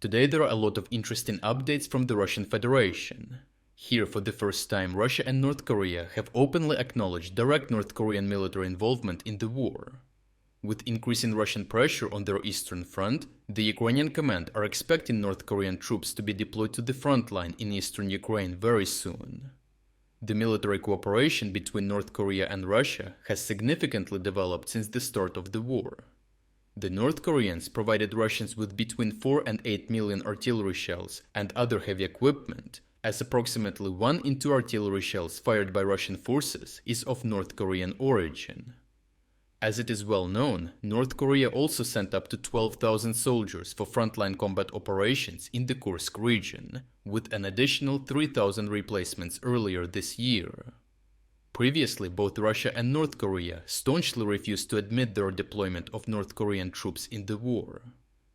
Today there are a lot of interesting updates from the Russian Federation. Here, for the first time, Russia and North Korea have openly acknowledged direct North Korean military involvement in the war. With increasing Russian pressure on their eastern front, the Ukrainian command are expecting North Korean troops to be deployed to the front line in eastern Ukraine very soon. The military cooperation between North Korea and Russia has significantly developed since the start of the war. The North Koreans provided Russians with between 4 and 8 million artillery shells and other heavy equipment, as approximately 1 in 2 artillery shells fired by Russian forces is of North Korean origin. As it is well known, North Korea also sent up to 12,000 soldiers for frontline combat operations in the Kursk region, with an additional 3,000 replacements earlier this year. Previously, both Russia and North Korea staunchly refused to admit their deployment of North Korean troops in the war.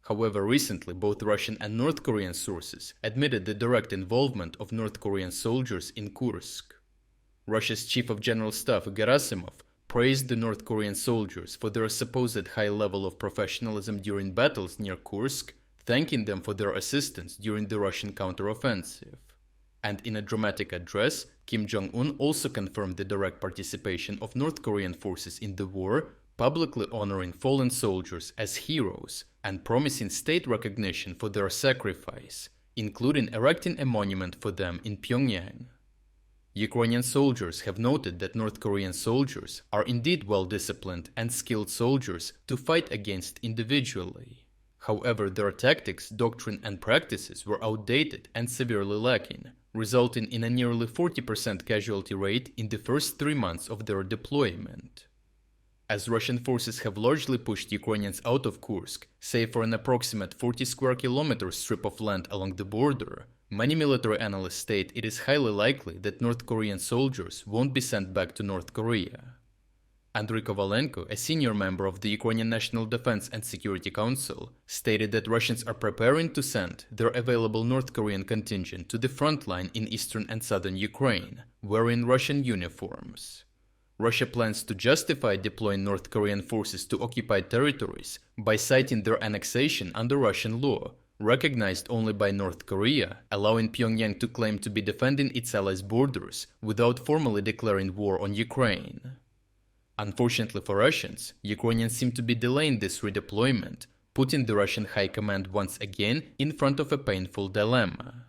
However, recently both Russian and North Korean sources admitted the direct involvement of North Korean soldiers in Kursk. Russia's Chief of General Staff Gerasimov praised the North Korean soldiers for their supposed high level of professionalism during battles near Kursk, thanking them for their assistance during the Russian counteroffensive. And in a dramatic address, Kim Jong-Un also confirmed the direct participation of North Korean forces in the war, publicly honoring fallen soldiers as heroes and promising state recognition for their sacrifice, including erecting a monument for them in Pyongyang. Ukrainian soldiers have noted that North Korean soldiers are indeed well-disciplined and skilled soldiers to fight against individually. However, their tactics, doctrine and practices were outdated and severely lacking, resulting in a nearly 40% casualty rate in the first 3 months of their deployment. As Russian forces have largely pushed Ukrainians out of Kursk, save for an approximate 40 square kilometer strip of land along the border, many military analysts state it is highly likely that North Korean soldiers won't be sent back to North Korea. Andriy Kovalenko, a senior member of the Ukrainian National Defense and Security Council, stated that Russians are preparing to send their available North Korean contingent to the front line in eastern and southern Ukraine, wearing Russian uniforms. Russia plans to justify deploying North Korean forces to occupied territories by citing their annexation under Russian law, recognized only by North Korea, allowing Pyongyang to claim to be defending its allies' borders without formally declaring war on Ukraine. Unfortunately for Russians, Ukrainians seem to be delaying this redeployment, putting the Russian high command once again in front of a painful dilemma.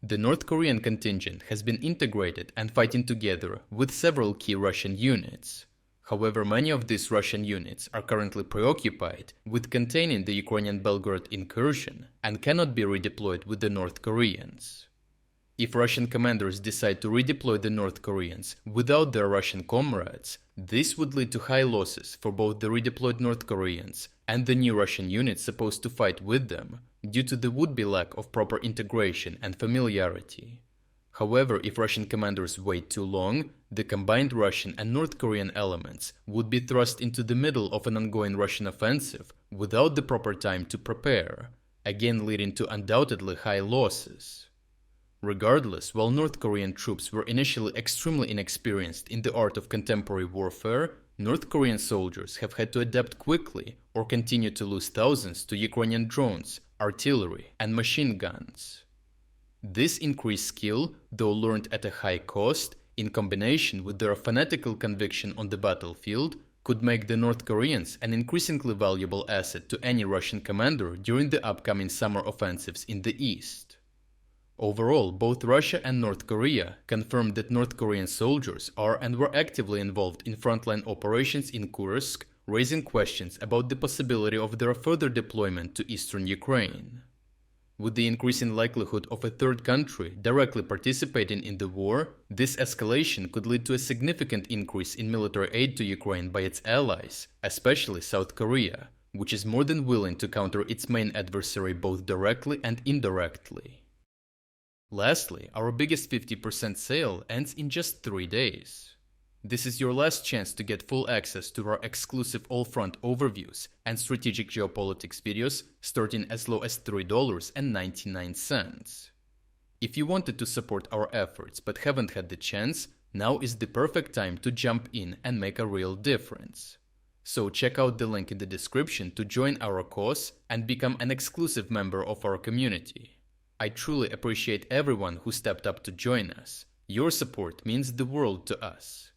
The North Korean contingent has been integrated and fighting together with several key Russian units. However, many of these Russian units are currently preoccupied with containing the Ukrainian Belgorod incursion and cannot be redeployed with the North Koreans. If Russian commanders decide to redeploy the North Koreans without their Russian comrades, this would lead to high losses for both the redeployed North Koreans and the new Russian units supposed to fight with them, due to the would-be lack of proper integration and familiarity. However, if Russian commanders wait too long, the combined Russian and North Korean elements would be thrust into the middle of an ongoing Russian offensive without the proper time to prepare, again leading to undoubtedly high losses. Regardless, while North Korean troops were initially extremely inexperienced in the art of contemporary warfare, North Korean soldiers have had to adapt quickly or continue to lose thousands to Ukrainian drones, artillery, and machine guns. This increased skill, though learned at a high cost, in combination with their fanatical conviction on the battlefield, could make the North Koreans an increasingly valuable asset to any Russian commander during the upcoming summer offensives in the east. Overall, both Russia and North Korea confirmed that North Korean soldiers are and were actively involved in frontline operations in Kursk, raising questions about the possibility of their further deployment to eastern Ukraine. With the increasing likelihood of a third country directly participating in the war, this escalation could lead to a significant increase in military aid to Ukraine by its allies, especially South Korea, which is more than willing to counter its main adversary both directly and indirectly. Lastly, our biggest 50% sale ends in just 3 days. This is your last chance to get full access to our exclusive all-front overviews and strategic geopolitics videos starting as low as $3.99. If you wanted to support our efforts but haven't had the chance, now is the perfect time to jump in and make a real difference. So check out the link in the description to join our cause and become an exclusive member of our community. I truly appreciate everyone who stepped up to join us. Your support means the world to us.